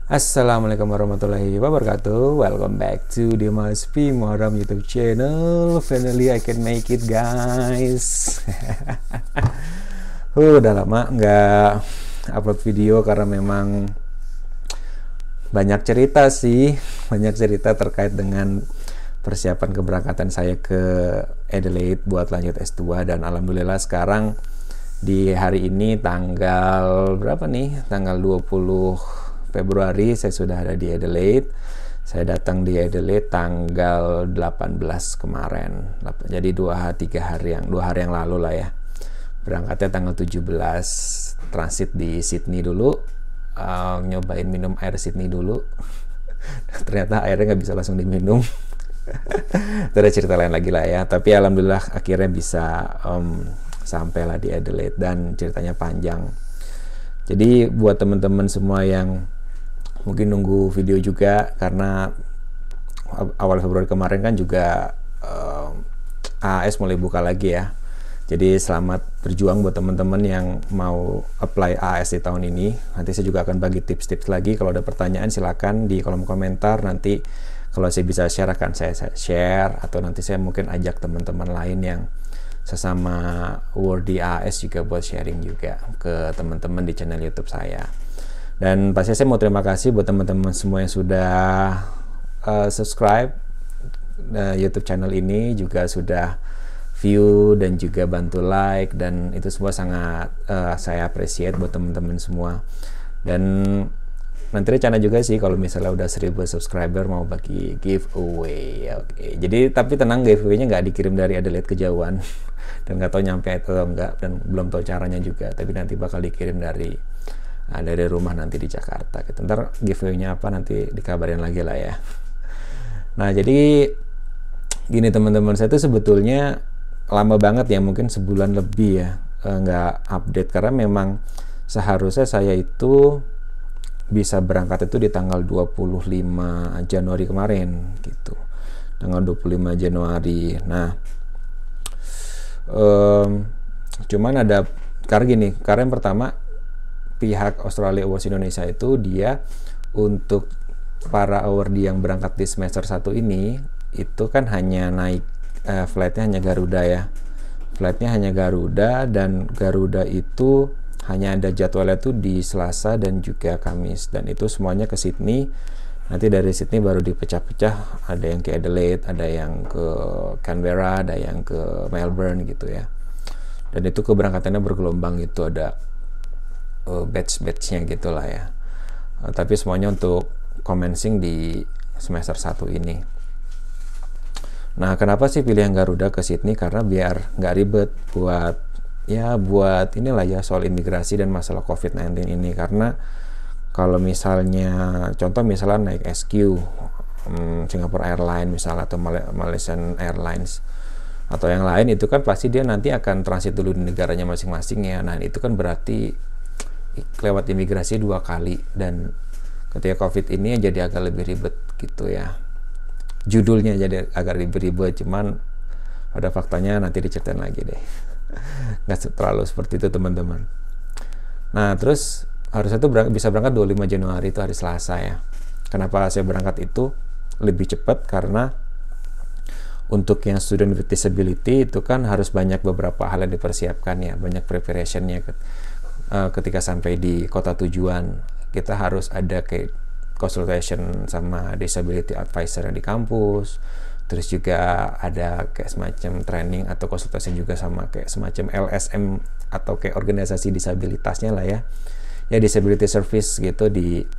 Assalamualaikum warahmatullahi wabarakatuh. Welcome back to Dimas P Muharram YouTube channel. Finally I can make it, guys. Udah lama nggak upload video karena memang banyak cerita sih, banyak cerita terkait dengan persiapan keberangkatan saya ke Adelaide buat lanjut S2, dan alhamdulillah sekarang di hari ini tanggal berapa nih? Tanggal 20 Februari saya sudah ada di Adelaide. Saya datang di Adelaide tanggal 18 kemarin. Jadi 2 hari yang lalu lah ya. Berangkatnya tanggal 17, transit di Sydney dulu. Nyobain minum air Sydney dulu. Ternyata airnya nggak bisa langsung diminum. Itu ada cerita lain lagi lah ya. Tapi alhamdulillah akhirnya bisa sampailah di Adelaide, dan ceritanya panjang. Jadi buat teman-teman semua yang mungkin nunggu video juga, karena awal Februari kemarin kan juga AAS mulai buka lagi ya. Jadi selamat berjuang buat teman-teman yang mau apply AAS di tahun ini. Nanti saya juga akan bagi tips-tips lagi. Kalau ada pertanyaan silakan di kolom komentar. Nanti kalau saya bisa share akan saya share, atau nanti saya mungkin ajak teman-teman lain yang sesama worthy AAS juga buat sharing juga ke teman-teman di channel YouTube saya. Dan pasti saya mau terima kasih buat teman-teman semua yang sudah subscribe YouTube channel ini, juga sudah view dan juga bantu like, dan itu semua sangat saya appreciate buat teman-teman semua. Dan nanti rencana juga sih kalau misalnya udah 1000 subscriber mau bagi giveaway. Oke. Jadi tapi tenang, giveaway-nya nggak dikirim dari Adelaide kejauhan dan nggak tahu nyampe atau enggak, dan belum tahu caranya juga, tapi nanti bakal dikirim dari rumah nanti di Jakarta gitu. Ntar giveaway-nya apa nanti dikabarin lagi lah ya. Nah jadi gini teman-teman, saya tuh sebetulnya lama banget ya, mungkin sebulan lebih ya nggak update, karena memang seharusnya saya itu bisa berangkat itu di tanggal 25 Januari kemarin gitu, tanggal 25 Januari. Nah cuman ada karena yang pertama, pihak Australia Awards Indonesia itu dia untuk para awardee yang berangkat di semester 1 ini itu kan hanya naik flightnya hanya Garuda ya, flightnya hanya Garuda, dan Garuda itu hanya ada jadwalnya tuh di Selasa dan juga Kamis, dan itu semuanya ke Sydney. Nanti dari Sydney baru dipecah-pecah, ada yang ke Adelaide, ada yang ke Canberra, ada yang ke Melbourne gitu ya. Dan itu keberangkatannya bergelombang gitu, ada batch-batchnya gitulah ya. Tapi semuanya untuk commencing di semester 1 ini. Nah kenapa sih pilih yang Garuda ke Sydney? Karena biar nggak ribet buat inilah ya, soal imigrasi dan masalah COVID-19 ini. Karena kalau misalnya contoh misalnya naik SQ Singapore Airlines misalnya, atau Malaysian Airlines atau yang lain, itu kan pasti dia nanti akan transit dulu di negaranya masing-masing ya. Nah itu kan berarti lewat imigrasi 2 kali, dan ketika COVID ini jadi agak lebih ribet gitu ya. Judulnya jadi agak lebih ribet, cuman pada faktanya nanti diceritain lagi deh. Nggak terlalu seperti itu teman-teman. Nah terus harusnya tuh bisa berangkat 25 Januari, itu hari Selasa ya. Kenapa saya berangkat itu lebih cepat? Karena untuk yang student with disability itu kan harus banyak beberapa hal yang dipersiapkan ya, banyak preparationnya. Ketika sampai di kota tujuan, kita harus ada kayak consultation sama disability advisor yang di kampus, terus juga ada kayak semacam training atau konsultasi juga sama kayak semacam LSM atau kayak organisasi disabilitasnya lah ya, disability service gitu di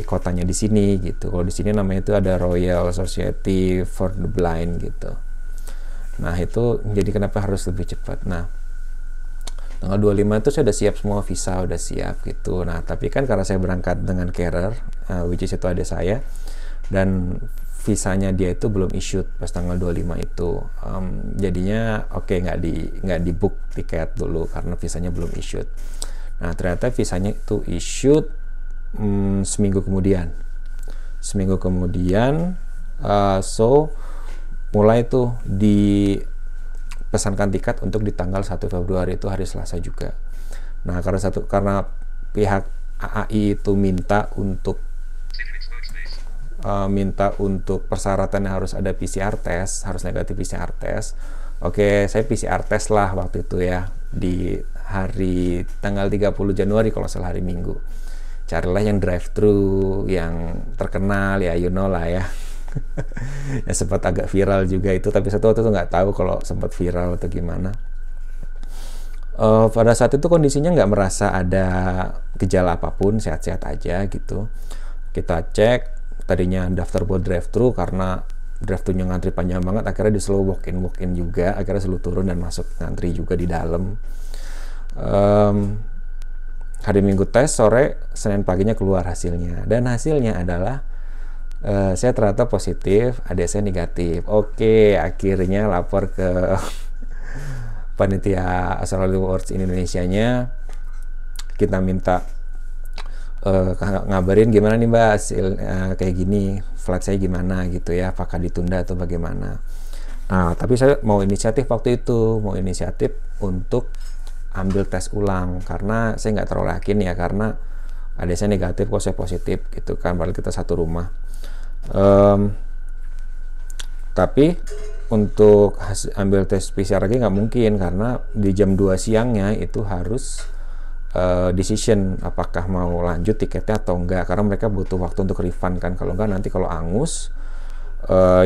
kotanya di sini gitu. Kalau di sini namanya itu ada Royal Society for the Blind gitu. Nah itu jadi kenapa harus lebih cepat. Nah tanggal 25 itu saya udah siap semua, visa udah siap gitu. Nah tapi kan karena saya berangkat dengan carer, which is itu adik saya, dan visanya dia itu belum issued pas tanggal 25 itu, jadinya nggak di book tiket dulu karena visanya belum issued. Nah ternyata visanya itu issued seminggu kemudian, so mulai tuh di pesankan tiket untuk di tanggal 1 Februari itu hari Selasa juga. Nah karena pihak AAI itu minta untuk minta untuk persyaratannya harus ada PCR test, harus negatif PCR test. Oke, saya PCR test lah waktu itu ya, di hari tanggal 30 Januari kalau salah, hari Minggu. Carilah yang drive thru yang terkenal ya, you know lah ya. Ya sempat agak viral juga itu, tapi satu waktu itu nggak tahu kalau sempat viral atau gimana. Pada saat itu kondisinya nggak merasa ada gejala apapun, sehat-sehat aja gitu. Kita cek, tadinya daftar buat drive thru, karena drive thru-nya ngantri panjang banget, akhirnya disuruh walk in juga, akhirnya selalu turun dan masuk ngantri juga di dalam. Hari Minggu tes sore, Senin paginya keluar hasilnya, dan hasilnya adalah saya ternyata positif, adik saya negatif. Oke, akhirnya lapor ke panitia Australia Awards Indonesia-nya, kita minta ngabarin gimana nih Mbak hasil kayak gini, flight saya gimana gitu ya, apakah ditunda atau bagaimana. Nah, tapi saya mau inisiatif waktu itu, mau inisiatif untuk ambil tes ulang, karena saya nggak terlalu yakin ya, karena ada saya negatif kok saya positif gitu kan, padahal kita satu rumah. Tapi untuk ambil tes PCR lagi nggak mungkin, karena di jam 2 siangnya itu harus decision apakah mau lanjut tiketnya atau enggak, karena mereka butuh waktu untuk refund kan, kalau enggak nanti kalau angus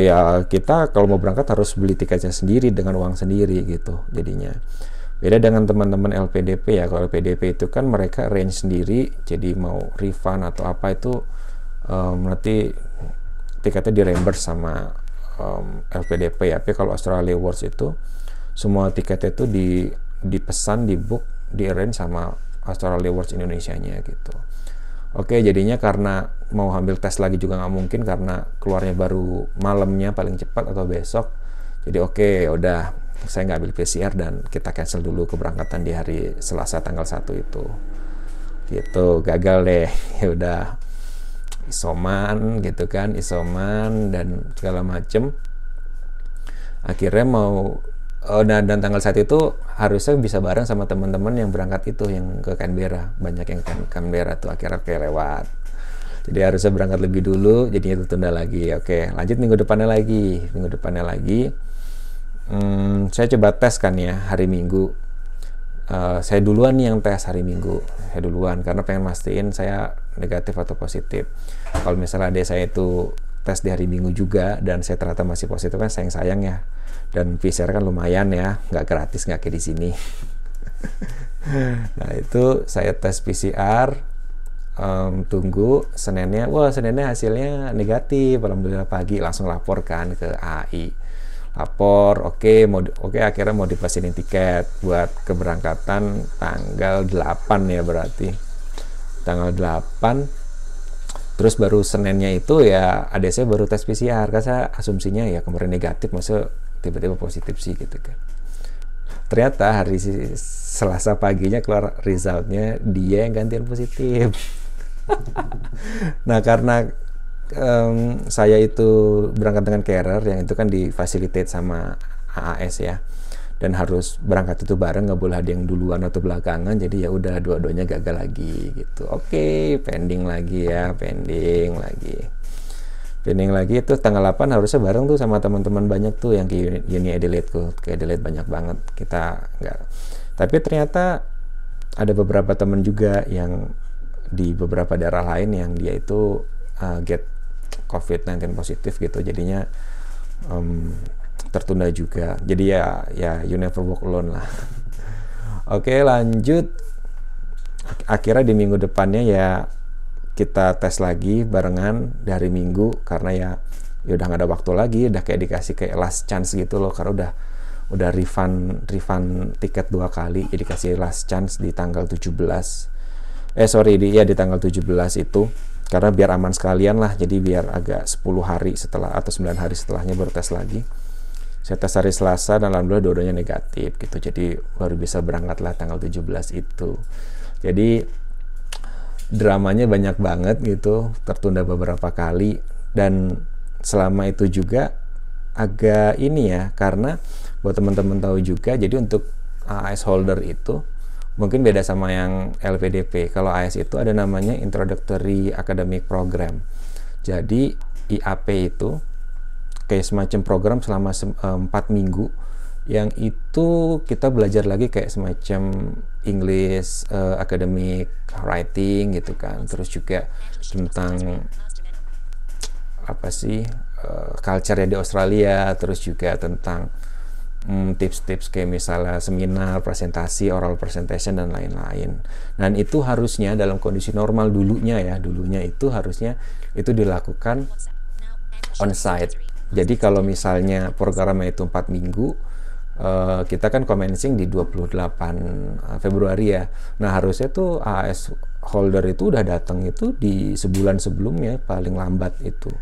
ya kita kalau mau berangkat harus beli tiketnya sendiri dengan uang sendiri gitu jadinya. Beda dengan teman-teman LPDP ya, kalau LPDP itu kan mereka range sendiri, jadi mau refund atau apa itu nanti tiketnya di reimburse sama LPDP ya. Tapi kalau Australia Awards itu semua tiketnya itu dipesan, di book, di arrange sama Australia Awards Indonesia-nya gitu. Oke, jadinya karena mau ambil tes lagi juga nggak mungkin, karena keluarnya baru malamnya paling cepat atau besok. Jadi oke, udah saya nggak ambil PCR dan kita cancel dulu keberangkatan di hari Selasa tanggal 1 itu. Gitu, gagal deh. Ya udah isoman gitu kan, isoman dan segala macem. Akhirnya mau dan tanggal 1 itu harusnya bisa bareng sama teman-teman yang berangkat itu, yang ke Canberra, banyak yang ke Canberra tuh, akhirnya kayak lewat. Jadi harusnya berangkat lebih dulu, jadinya itu tunda lagi. Oke, lanjut minggu depannya lagi. Saya coba tes kan ya hari Minggu. Saya duluan nih yang tes hari Minggu, saya duluan karena pengen mastiin saya negatif atau positif. Kalau misalnya adik saya itu tes di hari Minggu juga dan saya ternyata masih positif, kan sayang ya. Dan PCR kan lumayan ya, nggak gratis, nggak kayak di sini. Nah itu saya tes PCR, tunggu Seninnya hasilnya negatif, alhamdulillah pagi langsung laporkan ke AI. Lapor, oke, akhirnya mau dipasilin tiket buat keberangkatan tanggal 8 ya, berarti tanggal 8. Terus baru Seninnya itu ya adik saya baru tes PCR, kan saya asumsinya ya kemarin negatif, masa tiba-tiba positif sih gitu kan. Ternyata hari Selasa paginya keluar resultnya dia yang gantian positif. Nah karena saya itu berangkat dengan carrier yang itu kan difasilitasi sama AAS ya, dan harus berangkat itu bareng, nggak boleh ada yang duluan atau belakangan, jadi ya udah dua-duanya gagal lagi gitu. Oke, pending lagi itu tanggal 8 harusnya bareng tuh sama teman-teman banyak tuh yang ke Uni Adelaide tuh, ke Adelaide banyak banget, kita nggak. Tapi ternyata ada beberapa teman juga yang di beberapa daerah lain yang dia itu get COVID-19 positif gitu, jadinya tertunda juga. Jadi ya you never walk alone lah. Oke, lanjut. Akhirnya di minggu depannya ya kita tes lagi barengan dari Minggu, karena ya udah nggak ada waktu lagi, udah kayak dikasih kayak last chance gitu loh, karena udah refund tiket 2 kali, jadi dikasih last chance di tanggal 17. Di tanggal 17 itu, karena biar aman sekalian lah, jadi biar agak 10 hari setelah atau 9 hari setelahnya baru tes lagi. Saya tes hari Selasa dan alhamdulillah dua-duanya negatif gitu, jadi baru bisa berangkat lah tanggal 17 itu. Jadi dramanya banyak banget gitu, tertunda beberapa kali, dan selama itu juga agak ini ya, karena buat teman-teman tahu juga, jadi untuk AS holder itu mungkin beda sama yang LPDP. Kalau AS itu ada namanya Introductory Academic Program. Jadi IAP itu kayak semacam program selama 4 minggu, yang itu kita belajar lagi kayak semacam English, academic writing gitu kan, terus juga tentang apa sih culture di Australia, terus juga tentang tips-tips kayak misalnya seminar, presentasi, oral presentation dan lain-lain. Dan itu harusnya dalam kondisi normal dulunya itu harusnya itu dilakukan on-site. Jadi kalau misalnya programnya itu 4 minggu, kita kan commencing di 28 Februari ya. Nah harusnya tuh AS holder itu udah datang itu di sebulan sebelumnya paling lambat itu.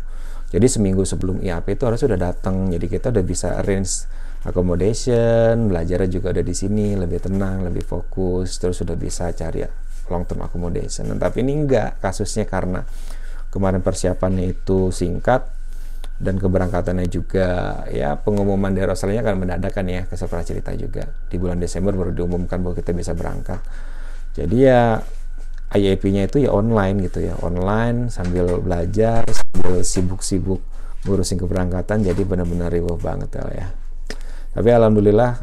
Jadi seminggu sebelum IAP itu harusnya udah datang. Jadi kita udah bisa arrange accommodation, belajarnya juga udah di sini, lebih tenang, lebih fokus, terus udah bisa cari long term accommodation. Nah, tapi ini enggak kasusnya karena kemarin persiapannya itu singkat, dan keberangkatannya juga ya pengumuman dari Australia kan mendadak kan ya, saya pernah cerita juga di bulan Desember baru diumumkan bahwa kita bisa berangkat. Jadi ya IAP-nya itu ya online gitu ya, online sambil belajar, sambil sibuk-sibuk ngurusin keberangkatan, jadi benar-benar riuh banget ya. Tapi alhamdulillah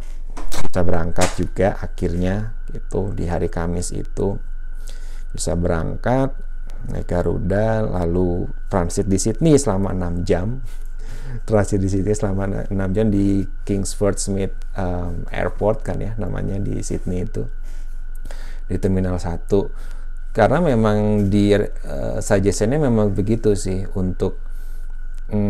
bisa berangkat juga akhirnya itu di hari Kamis itu bisa berangkat naik Garuda, lalu transit di Sydney selama 6 jam. Transit di Sydney selama 6 jam di Kingsford Smith Airport kan ya namanya di Sydney itu, di Terminal 1. Karena memang di suggestionnya memang begitu sih untuk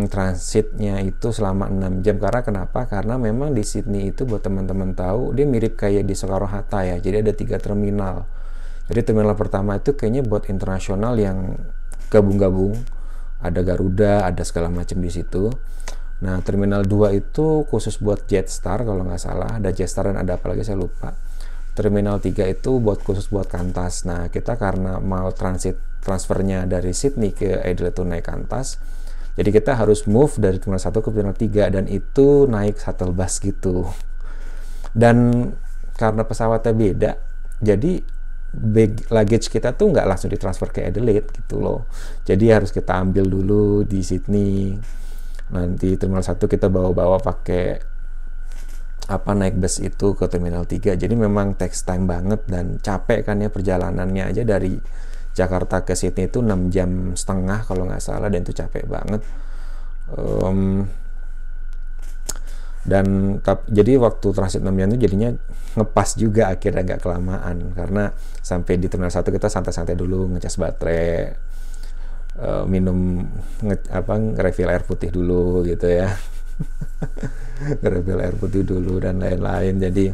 transitnya itu selama 6 jam. Karena kenapa? Karena memang di Sydney itu buat teman-teman tahu dia mirip kayak di Soekarno-Hatta ya. Jadi ada 3 terminal. Jadi terminal pertama itu kayaknya buat internasional yang gabung-gabung, ada Garuda, ada segala macam di situ. Nah terminal 2 itu khusus buat Jetstar kalau nggak salah, ada Jetstar dan ada apa lagi saya lupa. Terminal 3 itu khusus buat Qantas. Nah kita karena mau transfernya dari Sydney ke Adelaide itu naik Qantas, jadi kita harus move dari terminal 1 ke terminal 3, dan itu naik shuttle bus gitu. Dan karena pesawatnya beda, jadi luggage kita tuh nggak langsung ditransfer ke Adelaide gitu loh. Jadi harus kita ambil dulu di Sydney, nanti terminal 1 kita bawa-bawa pakai naik bus itu ke terminal 3. Jadi memang takes time banget dan capek kan ya, perjalanannya aja dari Jakarta ke Sydney itu 6 jam setengah kalau nggak salah, dan itu capek banget. Jadi waktu transit 6 jam itu jadinya ngepas juga, akhirnya agak kelamaan karena sampai di terminal 1 kita santai-santai dulu, ngecas baterai, minum refill air putih dulu gitu ya. Refill air putih dulu dan lain-lain. Jadi